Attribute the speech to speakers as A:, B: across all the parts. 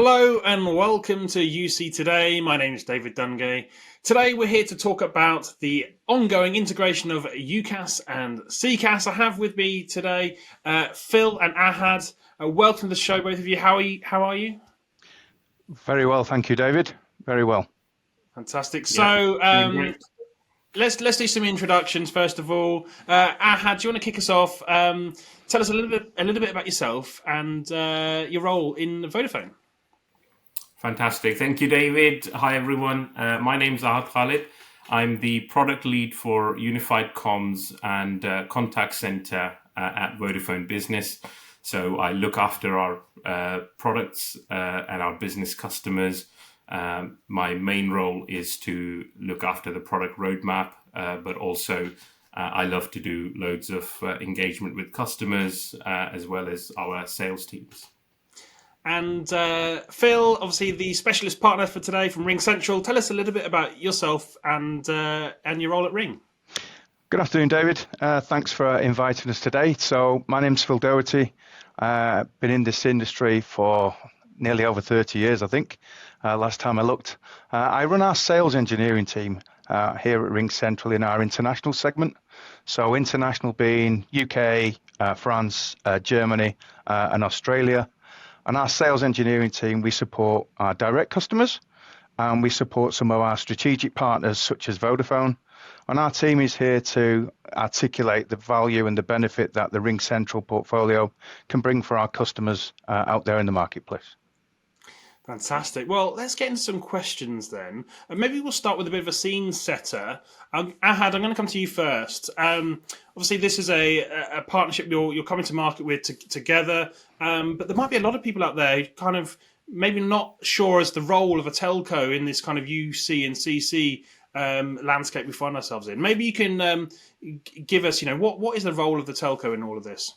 A: Hello and welcome to UC Today. My name is David Dungay. Today we're here to talk about the ongoing integration of UCaaS and CCaaS. I have with me today Phil and Aahad. Welcome to the show, both of you. How are you?
B: Very well, thank you, David. Very well.
A: Fantastic. So let's do some introductions first of all. Aahad, do you want to kick us off? Tell us a little bit about yourself and your role in Vodafone.
C: Fantastic. Thank you, David. Hi, everyone. My name's Aahad Khalid. I'm the product lead for Unified Comms and Contact Center at Vodafone Business. So I look after our products and our business customers. My main role is to look after the product roadmap, but also I love to do loads of engagement with customers as well as our sales teams.
A: And Phil, obviously the specialist partner for today from RingCentral. Tell us a little bit about yourself and your role at Ring.
B: Good afternoon, David. Thanks for inviting us today. So my name's Phil Doherty. Been in this industry for nearly over 30 years, I think, last time I looked. I run our sales engineering team here at RingCentral in our international segment. So international being UK, France, Germany, and Australia. And our sales engineering team, we support our direct customers and we support some of our strategic partners such as Vodafone. And our team is here to articulate the value and the benefit that the RingCentral portfolio can bring for our customers out there in the marketplace.
A: Fantastic. Well, let's get into some questions then. Maybe we'll start with a bit of a scene setter. Ahad, I'm going to come to you first. Obviously, this is a partnership you're coming to market with together, but there might be a lot of people out there who kind of maybe not sure as the role of a telco in this kind of UC and CC landscape we find ourselves in. Maybe you can give us, what is the role of the telco in all of this?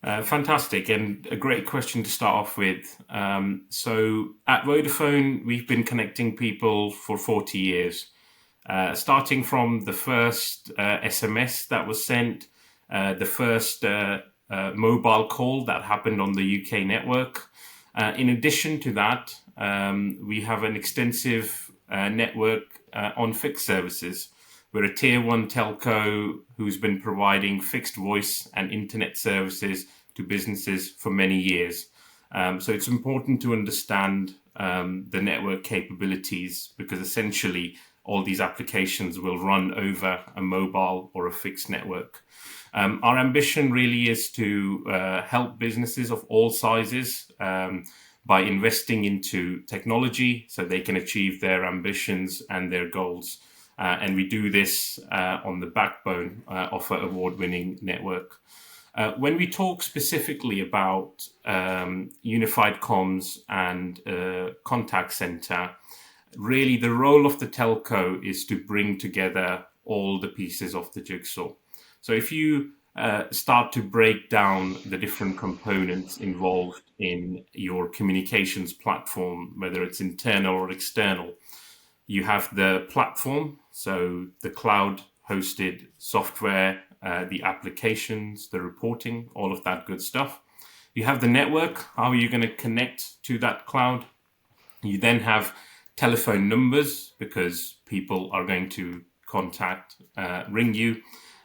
C: Fantastic, and a great question to start off with. So at Vodafone, we've been connecting people for 40 years, starting from the first SMS that was sent, the first mobile call that happened on the UK network. In addition to that, we have an extensive network on fixed services. We're a tier one telco who's been providing fixed voice and internet services to businesses for many years. So it's important to understand the network capabilities because essentially all these applications will run over a mobile or a fixed network. Our ambition really is to help businesses of all sizes by investing into technology so they can achieve their ambitions and their goals. And we do this on the backbone of an award-winning network. When we talk specifically about unified comms and contact center, really the role of the telco is to bring together all the pieces of the jigsaw. So if you start to break down the different components involved in your communications platform, whether it's internal or external, you have the platform, so the cloud-hosted software, the applications, the reporting, all of that good stuff. You have the network. How are you going to connect to that cloud? You then have telephone numbers because people are going to ring you.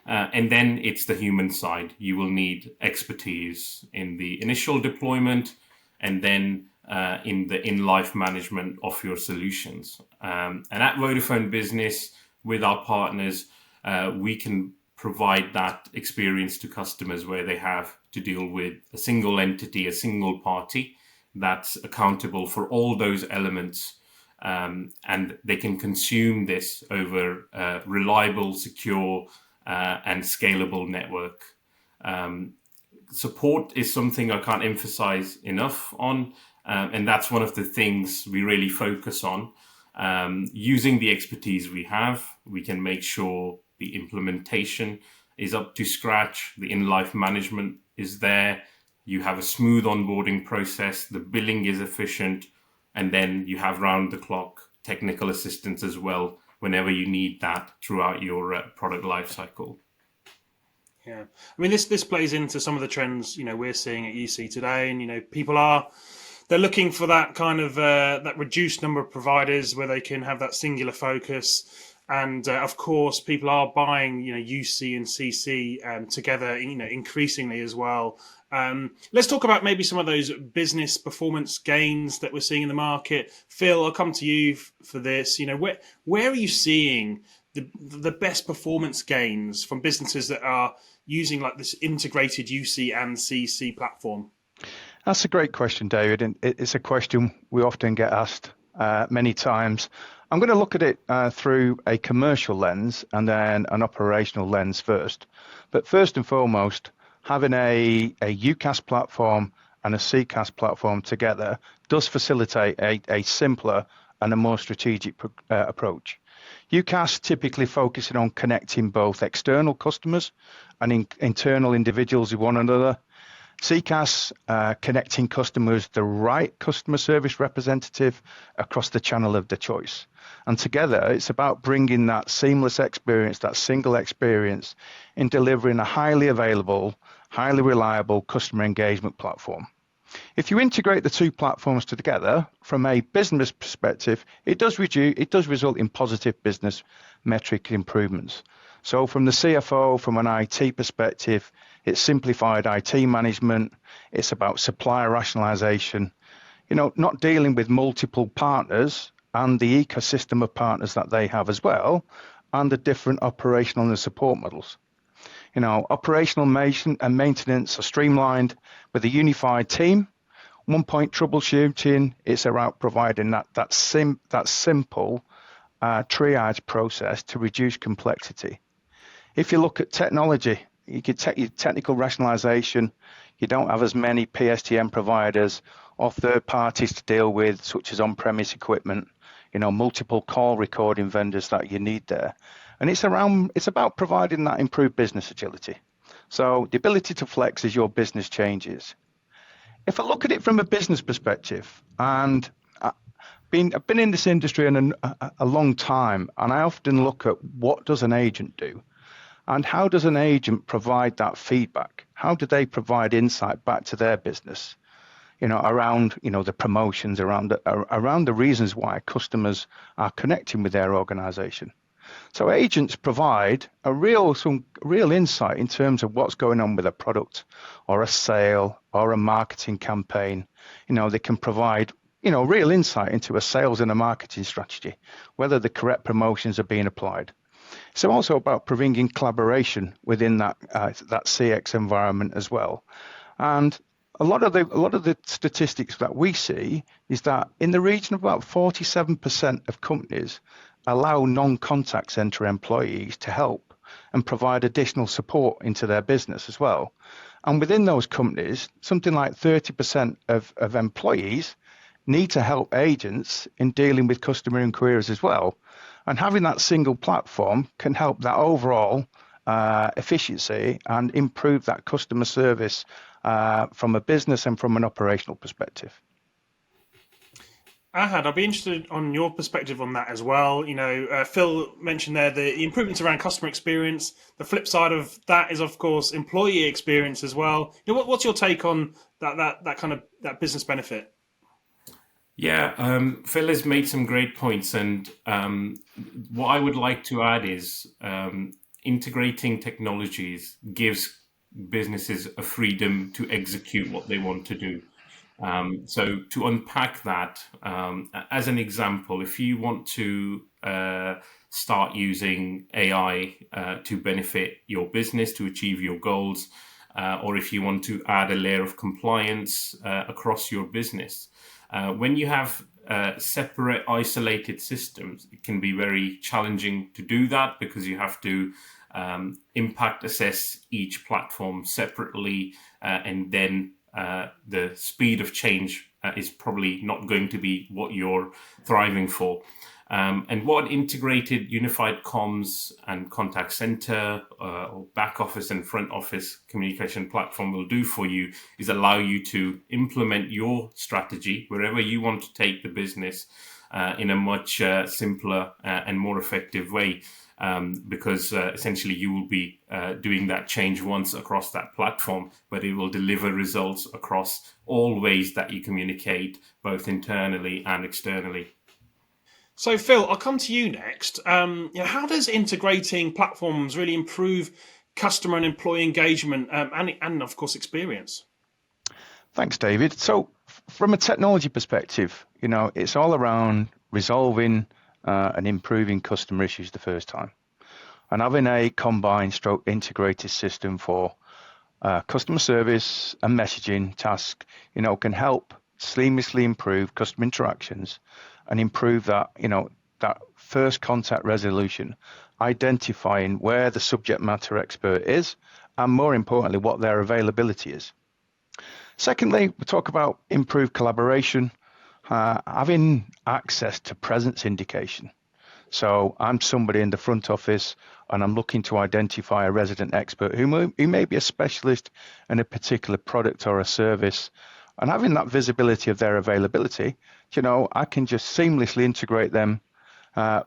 C: And then it's the human side. You will need expertise in the initial deployment and then in the in-life management of your solutions. And at Vodafone Business, with our partners, we can provide that experience to customers where they have to deal with a single entity, a single party that's accountable for all those elements. And they can consume this over a reliable, secure, and scalable network. Support is something I can't emphasize enough on. And that's one of the things we really focus on. Using the expertise we have, we can make sure the implementation is up to scratch, the in-life management is there, you have a smooth onboarding process, the billing is efficient, and then you have round-the-clock technical assistance as well whenever you need that throughout your product lifecycle.
A: Yeah, I mean, this plays into some of the trends we're seeing at UC today, and people are they're looking for that kind of that reduced number of providers where they can have that singular focus. And of course, people are buying, UC and CC together, increasingly as well. Let's talk about maybe some of those business performance gains that we're seeing in the market. Phil, I'll come to you for this. Where are you seeing the best performance gains from businesses that are using like this integrated UC and CC platform?
B: That's a great question, David, and it's a question we often get asked many times. I'm going to look at it through a commercial lens and then an operational lens first. But first and foremost, having a UCaaS platform and a CCaaS platform together does facilitate a simpler and a more strategic approach. UCaaS typically focusing on connecting both external customers and internal individuals with one another. CCaaS connecting customers, the right customer service representative across the channel of the choice. And together, it's about bringing that seamless experience, that single experience, in delivering a highly available, highly reliable customer engagement platform. If you integrate the two platforms together, from a business perspective, it does result in positive business metric improvements. So from the CFO, from an IT perspective, it's simplified IT management. It's about supplier rationalization, not dealing with multiple partners and the ecosystem of partners that they have as well, and the different operational and support models. Operational maintenance are streamlined with a unified team. One point troubleshooting, it's about providing that simple triage process to reduce complexity. If you look at technology, you could take your technical rationalization. You don't have as many PSTN providers or third parties to deal with, such as on-premise equipment, multiple call recording vendors that you need there. And it's about providing that improved business agility. So the ability to flex as your business changes. If I look at it from a business perspective, and I've been in this industry in a long time, and I often look at what does an agent do? And how does an agent provide that feedback? How do they provide insight back to their business? Around the promotions, around the reasons why customers are connecting with their organization. So agents provide some real insight in terms of what's going on with a product or a sale or a marketing campaign. They can provide real insight into a sales and a marketing strategy, whether the correct promotions are being applied. So also about bringing collaboration within that CX environment as well. And a lot of the statistics that we see is that in the region of about 47% of companies allow non-contact center employees to help and provide additional support into their business as well. And within those companies, something like 30% of employees need to help agents in dealing with customer inquiries as well. And having that single platform can help that overall efficiency and improve that customer service from a business and from an operational perspective.
A: Ahad, I'll be interested on your perspective on that as well. Phil mentioned there the improvements around customer experience. The flip side of that is, of course, employee experience as well. What's your take on that kind of that business benefit?
C: Yeah, Phil has made some great points, and what I would like to add is integrating technologies gives businesses a freedom to execute what they want to do. So to unpack that, as an example, if you want to start using AI to benefit your business, to achieve your goals, or if you want to add a layer of compliance across your business, when you have separate, isolated systems, it can be very challenging to do that because you have to impact assess each platform separately, and then the speed of change is probably not going to be what you're thriving for. And what integrated unified comms and contact center or back office and front office communication platform will do for you is allow you to implement your strategy wherever you want to take the business in a much simpler and more effective way. because essentially you will be doing that change once across that platform, but it will deliver results across all ways that you communicate, both internally and externally.
A: So, Phil, I'll come to you next. How does integrating platforms really improve customer and employee engagement and, of course, experience?
B: Thanks, David. So, from a technology perspective, it's all around resolving and improving customer issues the first time. And having a combined stroke integrated system for customer service and messaging task, can help seamlessly improve customer interactions and improve that, that first contact resolution, identifying where the subject matter expert is, and more importantly, what their availability is. Secondly, we talk about improved collaboration, having access to presence indication. So I'm somebody in the front office and I'm looking to identify a resident expert who may be a specialist in a particular product or a service. And having that visibility of their availability, I can just seamlessly integrate them,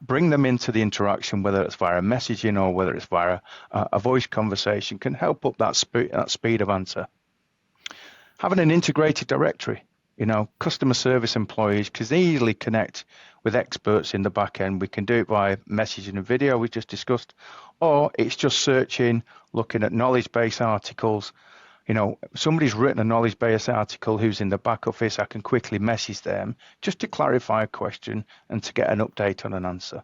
B: bring them into the interaction, whether it's via messaging or whether it's via a voice conversation, can help up that speed of answer. Having an integrated directory, customer service employees can easily connect with experts in the back end. We can do it via messaging and video we just discussed, or it's just searching, looking at knowledge base articles. Somebody's written a knowledge base article who's in the back office, I can quickly message them just to clarify a question and to get an update on an answer.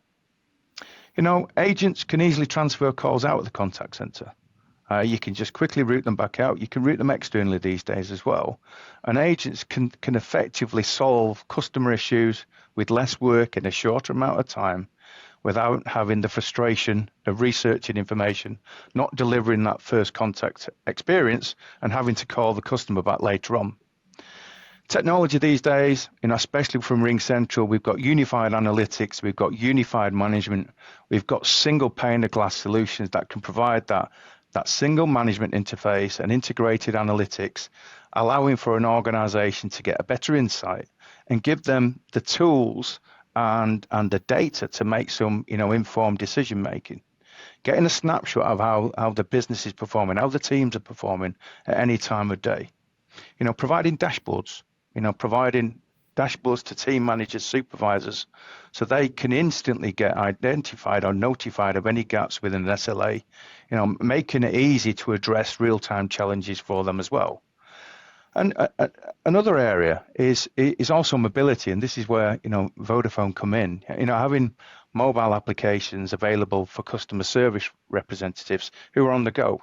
B: Agents can easily transfer calls out of the contact center. You can just quickly route them back out. You can route them externally these days as well. And agents can effectively solve customer issues with less work in a shorter amount of time without having the frustration of researching information, not delivering that first contact experience and having to call the customer back later on. Technology these days, especially from RingCentral, we've got unified analytics, we've got unified management, we've got single pane of glass solutions that can provide that single management interface and integrated analytics, allowing for an organization to get a better insight and give them the tools and the data to make some informed decision making. Getting a snapshot of how the business is performing, how the teams are performing at any time of day. Providing dashboards, providing dashboards to team managers, supervisors, so they can instantly get identified or notified of any gaps within an SLA, making it easy to address real-time challenges for them as well. And another area is also mobility, and this is where Vodafone come in. Having mobile applications available for customer service representatives who are on the go,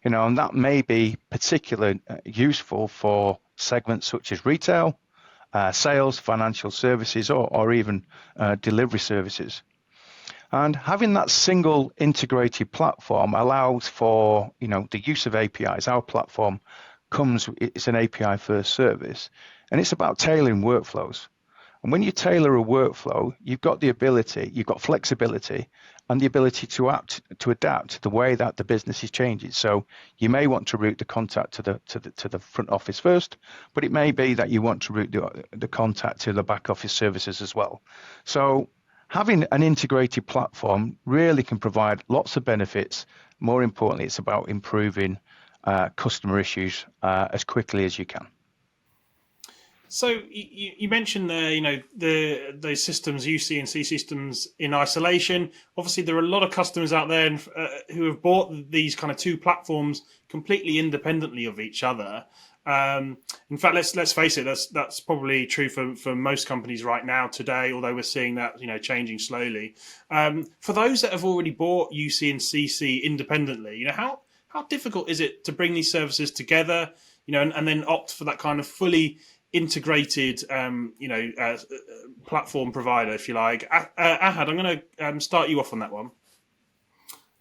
B: and that may be particularly useful for segments such as retail, sales, financial services, or even delivery services. And having that single integrated platform allows for the use of APIs. Our platform it's an API first service, and it's about tailoring workflows. And when you tailor a workflow, you've got flexibility and the ability to adapt to the way that the business is changing. So you may want to route the contact to the front office first, but it may be that you want to route the contact to the back office services as well. So having an integrated platform really can provide lots of benefits. More importantly, it's about improving customer issues as quickly as you can.
A: So you mentioned there, the systems, UC and C systems in isolation. Obviously, there are a lot of customers out there who have bought these kind of two platforms completely independently of each other. In fact, let's face it, that's probably true for most companies right now today. Although we're seeing that changing slowly. For those that have already bought UC and CC independently, how difficult is it to bring these services together? And then opt for that kind of fully integrated, platform provider, if you like. Aahad, I'm going to start you off on that one.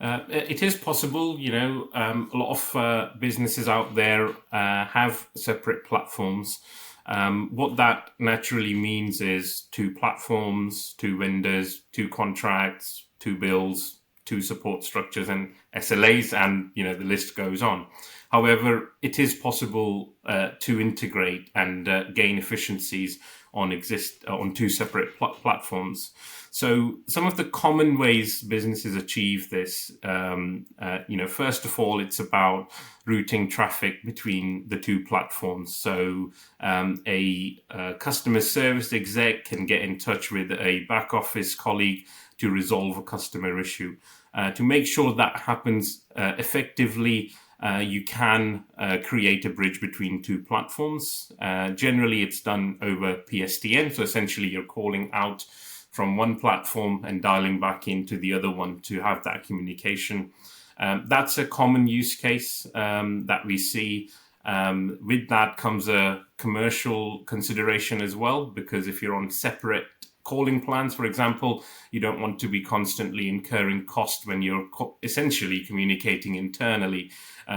C: It is possible, a lot of businesses out there have separate platforms. What that naturally means is two platforms, two vendors, two contracts, two bills, two support structures and SLAs, and the list goes on. However, it is possible to integrate and gain efficiencies on two separate platforms. So some of the common ways businesses achieve this, first of all, it's about routing traffic between the two platforms. So a customer service exec can get in touch with a back office colleague to resolve a customer issue. To make sure that happens effectively, you can create a bridge between two platforms. Generally, it's done over PSTN. So essentially, you're calling out from one platform and dialing back into the other one to have that communication. That's a common use case that we see. With that comes a commercial consideration as well, because if you're on separate calling plans, for example, you don't want to be constantly incurring cost when you're essentially communicating internally.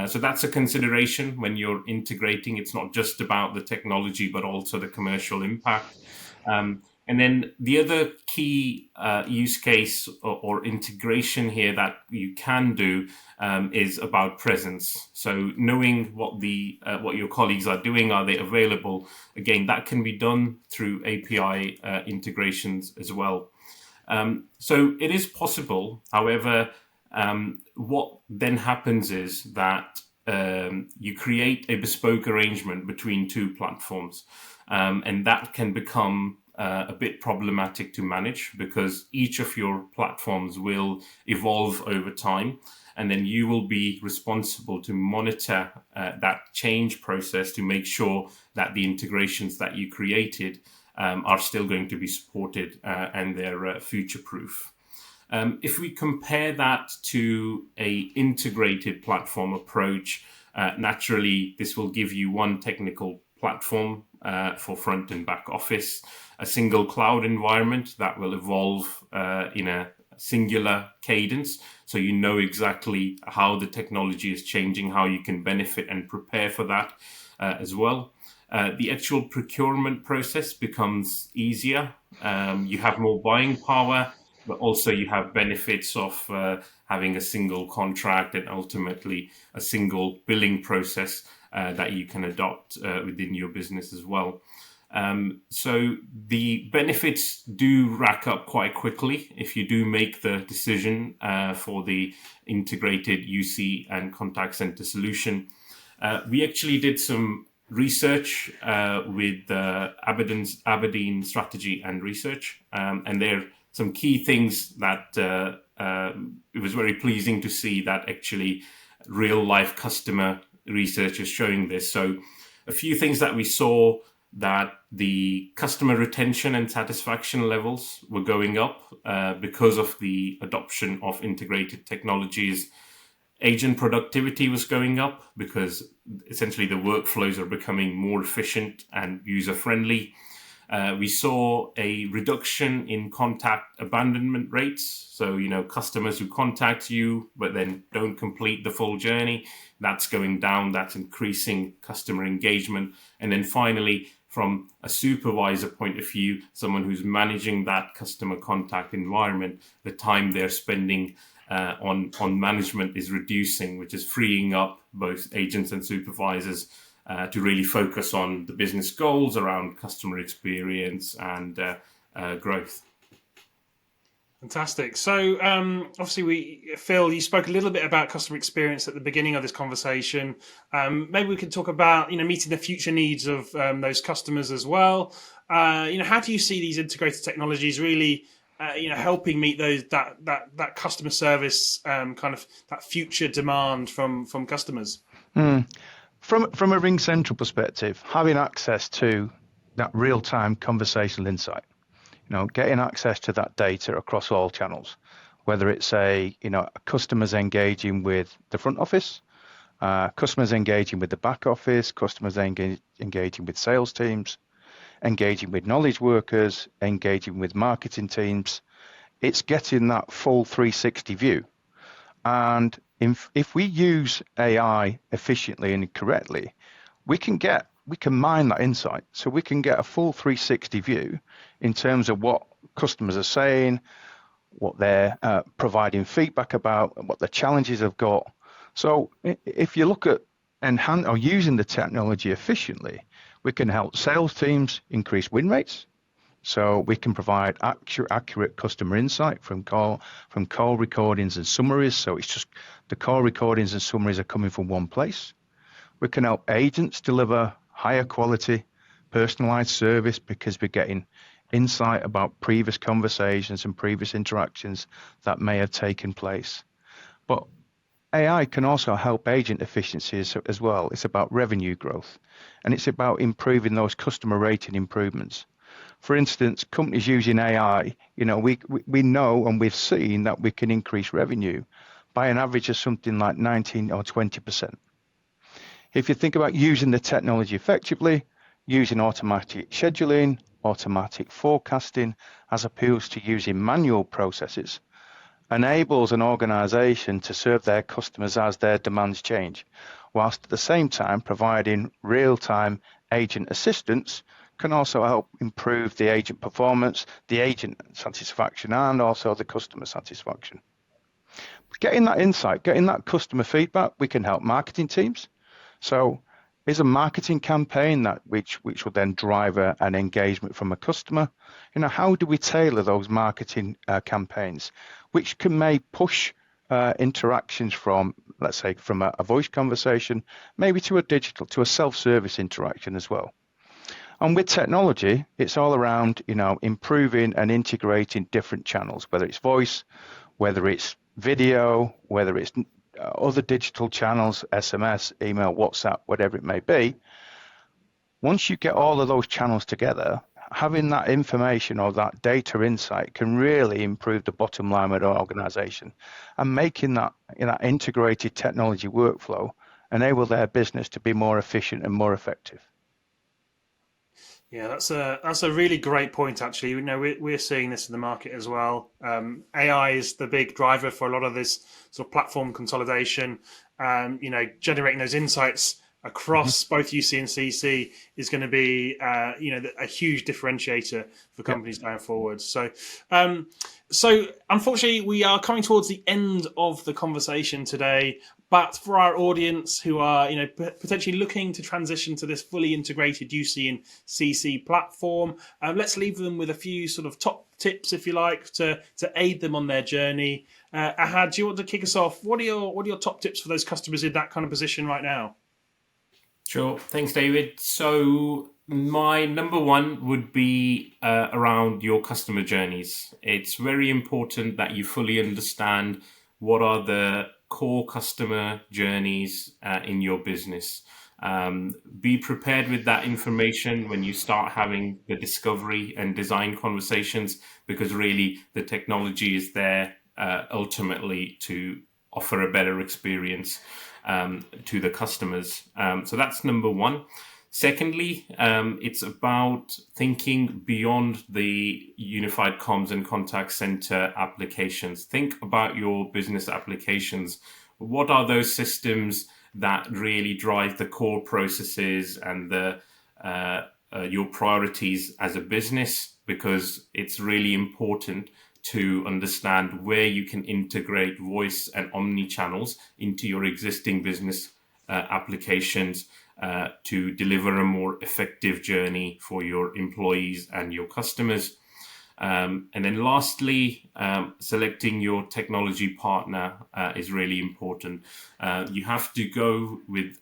C: So that's a consideration when you're integrating. It's not just about the technology, but also the commercial impact. And then the other key use case or integration here that you can do is about presence. So knowing what your colleagues are doing, are they available? Again, that can be done through API integrations as well. So it is possible. However, what then happens is that you create a bespoke arrangement between two platforms, and that can become a bit problematic to manage, because each of your platforms will evolve over time, and then you will be responsible to monitor that change process to make sure that the integrations that you created are still going to be supported and they're future-proof. If we compare that to a integrated platform approach, naturally this will give you one technical platform for front and back office, a single cloud environment that will evolve in a singular cadence, so you know exactly how the technology is changing, how you can benefit and prepare for that as well. The actual procurement process becomes easier. You have more buying power, but also you have benefits of having a single contract and ultimately a single billing process that you can adopt within your business as well. So the benefits do rack up quite quickly if you do make the decision for the integrated UC and contact center solution. We actually did some research with Aberdeen Strategy and Research, and there are some key things that it was very pleasing to see that actually real life customer research is showing this. So a few things that we saw, that the customer retention and satisfaction levels were going up because of the adoption of integrated technologies. Agent productivity was going up because essentially the workflows are becoming more efficient and user-friendly. We saw a reduction in contact abandonment rates. So, customers who contact you but then don't complete the full journey, that's going down. That's increasing customer engagement. And then finally, from a supervisor point of view, someone who's managing that customer contact environment, the time they're spending on management is reducing, which is freeing up both agents and supervisors to really focus on the business goals around customer experience and growth.
A: Fantastic. So obviously, Phil, you spoke a little bit about customer experience at the beginning of this conversation. Maybe we could talk about meeting the future needs of those customers as well. How do you see these integrated technologies really helping meet that customer service kind of that future demand from customers?
B: From a RingCentral perspective, having access to that real-time conversational insight, getting access to that data across all channels, whether it's a customers engaging with the front office, customers engaging with the back office, customers engaging with sales teams, engaging with knowledge workers, engaging with marketing teams. It's getting that full 360 view. And if we use AI efficiently and correctly, we can mine that insight. So we can get a full 360 view in terms of what customers are saying, what they're providing feedback about, and what the challenges have got. So if you look at using the technology efficiently, we can help sales teams increase win rates So we can provide accurate customer insight from call recordings and summaries. So it's just the call recordings and summaries are coming from one place. We can help agents deliver higher quality, personalized service because we're getting insight about previous conversations and previous interactions that may have taken place. But AI can also help agent efficiencies as well. It's about revenue growth, and it's about improving those customer rating improvements. For instance, companies using AI, we know and we've seen that we can increase revenue by an average of something like 19 or 20%. If you think about using the technology effectively, using automatic scheduling, automatic forecasting, as opposed to using manual processes, enables an organization to serve their customers as their demands change, whilst at the same time providing real-time agent assistance can also help improve the agent performance, the agent satisfaction, and also the customer satisfaction. Getting that insight, getting that customer feedback, we can help marketing teams. So is a marketing campaign that which will then drive an engagement from a customer? How do we tailor those marketing campaigns, which may push interactions from, let's say, from a voice conversation, maybe to a self-service interaction as well. And with technology, it's all around, improving and integrating different channels, whether it's voice, whether it's video, whether it's other digital channels, SMS, email, WhatsApp, whatever it may be. Once you get all of those channels together, having that information or that data insight can really improve the bottom line of an organization, and making that integrated technology workflow enable their business to be more efficient and more effective.
A: Yeah, that's a really great point. Actually, we're seeing this in the market as well. AI is the big driver for a lot of this sort of platform consolidation. Generating those insights across both UC and CC is going to be a huge differentiator for companies going forward. So unfortunately, we are coming towards the end of the conversation today. But for our audience who are, potentially looking to transition to this fully integrated UC and CC platform, let's leave them with a few sort of top tips, if you like, to aid them on their journey. Aahad, do you want to kick us off? What are your top tips for those customers in that kind of position right now?
C: Sure. Thanks, David. So my number one would be around your customer journeys. It's very important that you fully understand what are the core customer journeys in your business. Be prepared with that information when you start having the discovery and design conversations, because really the technology is there ultimately to offer a better experience to the customers. So that's number one. Secondly, it's about thinking beyond the unified comms and contact center applications. Think about your business applications. What are those systems that really drive the core processes and your priorities as a business? Because it's really important to understand where you can integrate voice and omni-channels into your existing business applications to deliver a more effective journey for your employees and your customers. And then lastly, selecting your technology partner is really important. You have to go with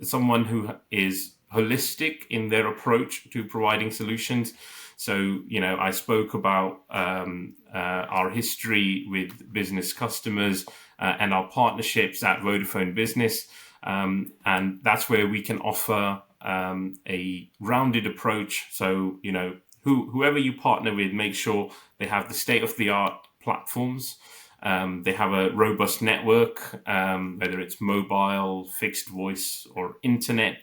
C: someone who is holistic in their approach to providing solutions. So, I spoke about our history with business customers and our partnerships at Vodafone Business. And that's where we can offer a rounded approach. So, whoever you partner with, make sure they have the state-of-the-art platforms. They have a robust network, whether it's mobile, fixed voice, or internet.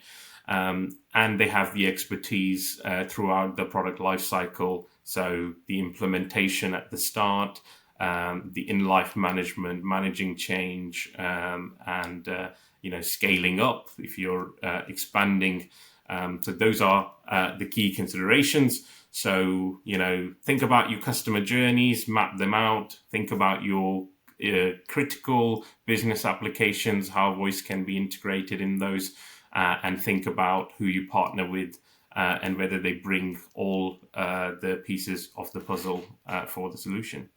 C: And they have the expertise throughout the product lifecycle. So the implementation at the start, the in-life management, managing change, and scaling up if you're expanding. So those are the key considerations. So, think about your customer journeys, map them out, think about your critical business applications, how voice can be integrated in those, and think about who you partner with and whether they bring all the pieces of the puzzle for the solution.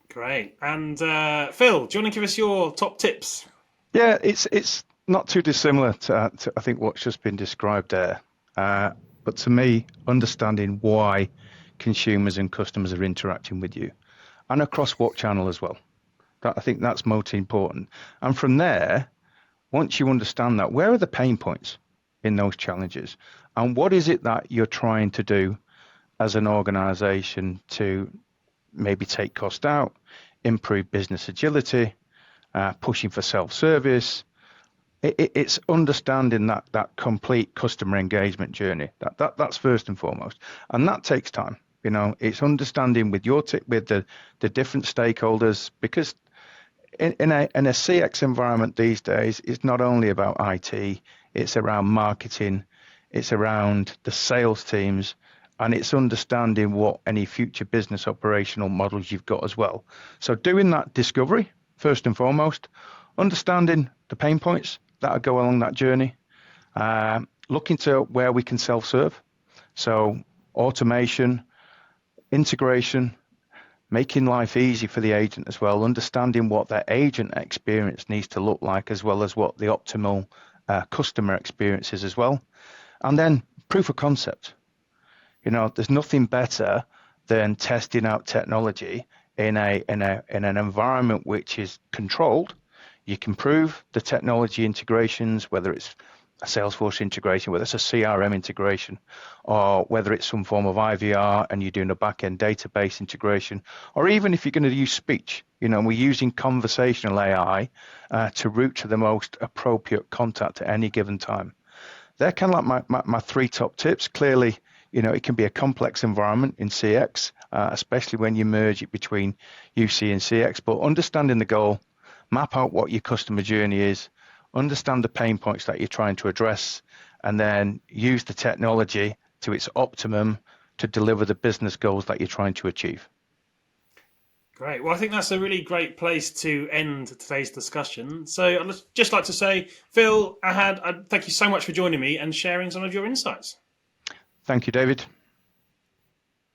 A: Great. And Phil, do you want to give us your top tips?
B: Yeah, it's not too dissimilar to I think what's just been described there. But to me, understanding why consumers and customers are interacting with you, and across what channel as well. I think that's most important. And from there, once you understand that, where are the pain points in those challenges? And what is it that you're trying to do as an organization to maybe take cost out, improve business agility, pushing for self-service? It's understanding that complete customer engagement journey. That's first and foremost. And that takes time. It's understanding with the different stakeholders, because in a CX environment these days, it's not only about IT, it's around marketing, it's around the sales teams, and it's understanding what any future business operational models you've got as well. So doing that discovery, first and foremost, understanding the pain points that go along that journey, looking to where we can self-serve. So automation, integration, making life easy for the agent as well, understanding what their agent experience needs to look like, as well as what the optimal customer experience is as well. And then proof of concept. There's nothing better than testing out technology in an environment which is controlled. You can prove the technology integrations, whether it's a Salesforce integration, whether it's a CRM integration, or whether it's some form of IVR and you're doing a back-end database integration, or even if you're going to use speech, we're using conversational AI to route to the most appropriate contact at any given time. They're kind of like my three top tips. Clearly, it can be a complex environment in CX, especially when you merge it between UC and CX, but understanding the goal, map out what your customer journey is, understand the pain points that you're trying to address, and then use the technology to its optimum to deliver the business goals that you're trying to achieve.
A: Great. Well, I think that's a really great place to end today's discussion. So I'd just like to say, Phil, Aahad, thank you so much for joining me and sharing some of your insights.
B: Thank you, David.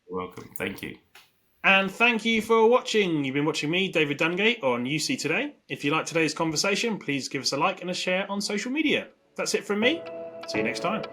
C: You're welcome. Thank you.
A: And thank you for watching. You've been watching me, David Dungay, on UC Today. If you like today's conversation, please give us a like and a share on social media. That's it from me. See you next time.